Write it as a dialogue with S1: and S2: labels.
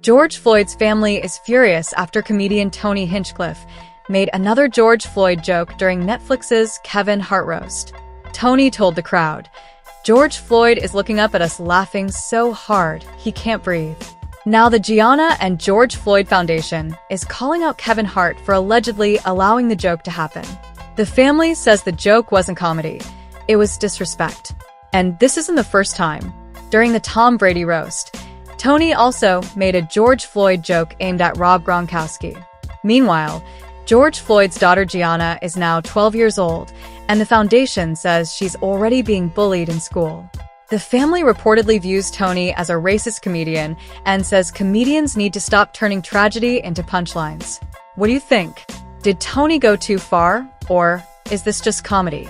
S1: George Floyd's family is furious after comedian Tony Hinchcliffe made another George Floyd joke during Netflix's Kevin Hart roast. Tony told the crowd, "George Floyd is looking up at us laughing so hard, he can't breathe." Now the Gianna and George Floyd Foundation is calling out Kevin Hart for allegedly allowing the joke to happen. The family says the joke wasn't comedy, it was disrespect. And this isn't the first time. During the Tom Brady roast, Tony also made a George Floyd joke aimed at Rob Gronkowski. Meanwhile, George Floyd's daughter Gianna is now 12 years old, and the foundation says she's already being bullied in school. The family reportedly views Tony as a racist comedian and says comedians need to stop turning tragedy into punchlines. What do you think? Did Tony go too far, or is this just comedy?